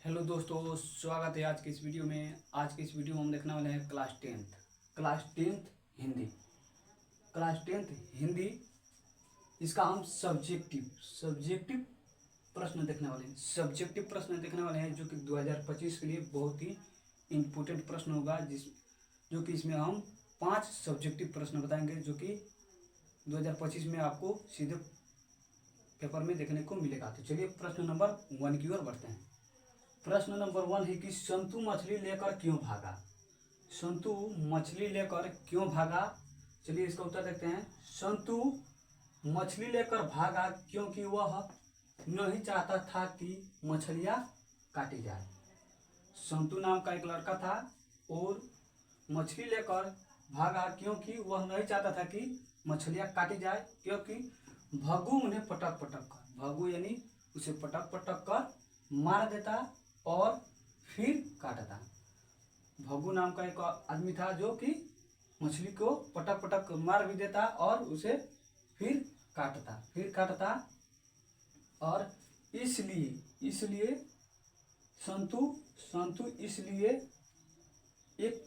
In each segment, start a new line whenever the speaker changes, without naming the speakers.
Hello दोस्तों, स्वागत है आज के इस वीडियो में। आज के इस वीडियो में हम देखने वाले हैं class tenth Hindi. Class tenth Hindi इसका हम सब्जेक्टिव प्रश्न देखने वाले हैं। सब्जेक्टिव प्रश्न देखने वाले हैं जो कि 2025 के लिए बहुत ही इम्पोर्टेंट प्रश्न होगा, जो कि इसमें हम 5 सब्जेक्टिव प्रश्न बताएंगे जो कि 2025 में आपको सीधे पेपर में देखने को मिलेगा। तो चलिए प्रश्न नंबर 1 की ओर बढ़ते हैं। प्रश्न नंबर 1 है कि संतु मछली लेकर क्यों भागा। संतु मछली लेकर क्यों भागा। चलिए इसका उत्तर देखते हैं। संतु मछली लेकर भागा क्योंकि वह नहीं चाहता था कि मछलियां काटी जाए। संतु नाम का एक लड़का था और मछली लेकर भागा क्योंकि वह नहीं चाहता था कि मछलियां काटी जाए, क्योंकि भग्गू उन्हें पटक पटक कर, भग्गू यानी उसे पटक पटक कर मार देता और फिर काटता। भग्गू नाम का एक आदमी था जो कि मछली को पटक पटक मार भी देता और उसे फिर काटता और इसलिए संतु इसलिए एक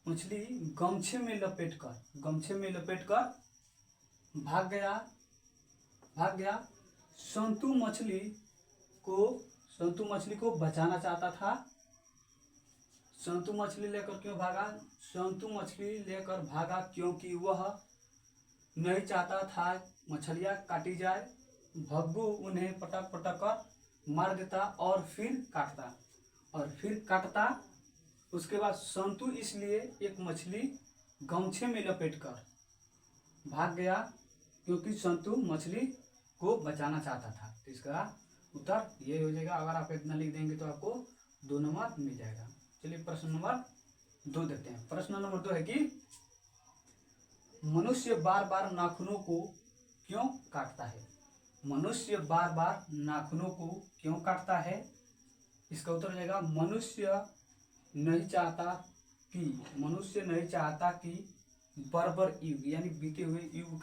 मछली गमछे में लपेटकर भाग गया। संतु मछली को बचाना चाहता था। संतु मछली लेकर क्यों भागा। संतु मछली लेकर भागा क्योंकि वह नहीं चाहता था मछलियां काटी जाए। भग्गू उन्हें पटक पटक कर मार देता और फिर काटता। उसके बाद संतु इसलिए एक मछली गमछे में लपेटकर भाग गया क्योंकि संतु मछली को बचाना चाहता था। तो इसका उत्तर ये हो जाएगा। अगर आप इतना लिख देंगे तो आपको 2 नंबर मिल जाएगा। चलिए प्रश्न नंबर 2 देखते हैं। प्रश्न नंबर 2 है कि मनुष्य बार बार नाखूनों को क्यों काटता है। मनुष्य बार बार नाखूनों को क्यों काटता है। इसका उत्तर हो जाएगा मनुष्य नहीं चाहता कि बर्बर युग यानी बीते हुए युग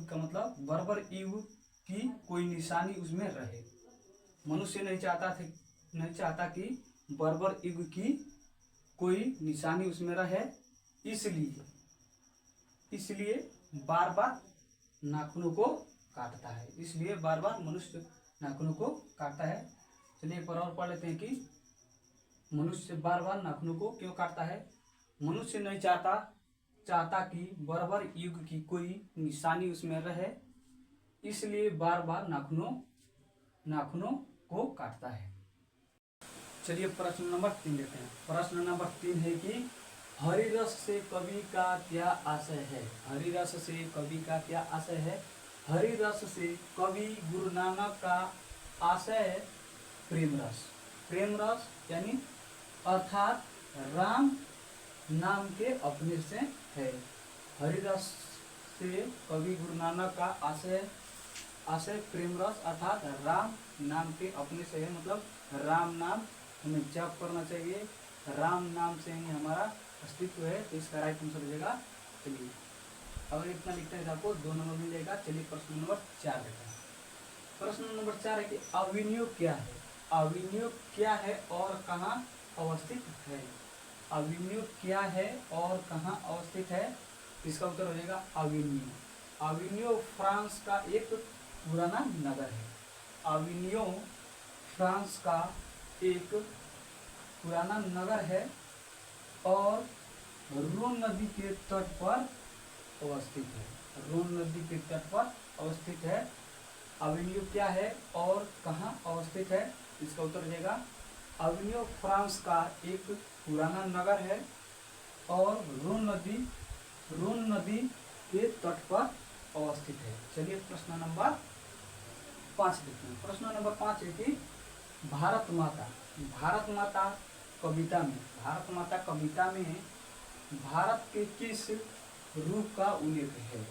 का मतलब बर्बर युग की कोई निशानी उसमें रहे। मनुष्य नहीं चाहता कि बर्बर युग की कोई निशानी उसमें रहे, इसलिए बार बार नाखूनों को काटता है। इसलिए बार बार मनुष्य नाखूनों को काटता है। चलिए एक बार और पढ़ लेते हैं कि मनुष्य बार बार नाखूनों को क्यों काटता है। मनुष्य नहीं चाहता कि बर्बर युग की कोई निशानी उसमें रहे, इसलिए बार बार नाखूनों को काटता है। चलिए प्रश्न नंबर 3 लेते हैं। प्रश्न नंबर 3 है कि हरि रस से कवि का क्या आशय है। हरि रस से कवि का क्या आशय है। हरि रस से कवि गुरु नानक का आशय प्रेम रस यानी अर्थात राम नाम के अपने से है। हरि रस से कवि गुरु नानक का आशय प्रेम रस अर्थात राम नाम के अपने से है। मतलब राम नाम हमें जप करना चाहिए, राम नाम से ही हमारा अस्तित्व है। तो इसका राइट आंसर हो जाएगा। चलिए अगर इतना लिखते हैं तो आपको 2 नंबर मिल जाएगा। चलिए प्रश्न नंबर 4 देखते हैं। प्रश्न नंबर 4 है कि अविनियोग क्या है। अविनियोग क्या है और कहाँ अवस्थित है। अविनियोग क्या है और कहाँ अवस्थित है। इसका उत्तर हो जाएगा अविनियो फ्रांस का एक पुराना नगर है। अविनियो फ्रांस का एक पुराना नगर है और रोन नदी के तट पर अवस्थित है। अविनियो क्या है और कहाँ अवस्थित है। इसका उत्तर हो जाएगा अविनियो फ्रांस का एक पुराना नगर है और रोन नदी के तट पर अवस्थित है। चलिए प्रश्न नंबर 5 देखते हैं। प्रश्न नंबर 5 है कि भारत माता कविता में भारत के किस रूप का उल्लेख है।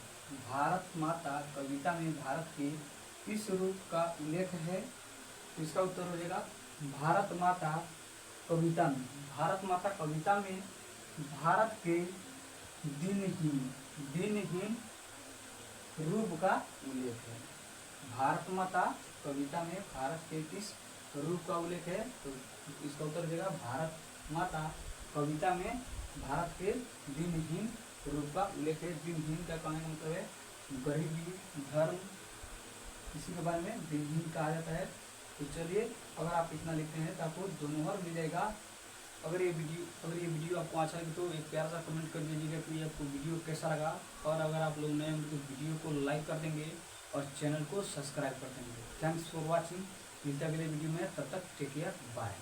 भारत माता कविता में भारत के किस रूप का उल्लेख है। इसका उत्तर हो जाएगा भारत माता कविता में भारत के दिनहीन रूप का उल्लेख है। भारत माता कविता में भारत के किस रूप का उल्लेख है? तो इसका उत्तर हो जाएगा भारत माता कविता में भारत के भिन्न रूप का उल्लेख है। भिन्न का कहने का मतलब है गरीबी, धर्म, इसी के बारे में भिन्न कहा जाता है। तो चलिए, अगर आप इतना लिखते हैं तो आपको 2 नंबर मिल जाएगा। अगर ये वीडियो आपको अच्छा लगे तो एक प्यारा सा कमेंट कर दीजिएगा कि आपको वीडियो कैसा लगा। और अगर आप लोग नए होंगे तो वीडियो को लाइक कर देंगे और चैनल को सब्सक्राइब कर देंगे। Thanks for watching. मिलते हैं अगले वीडियो में, तब तक टेक केयर, बाय।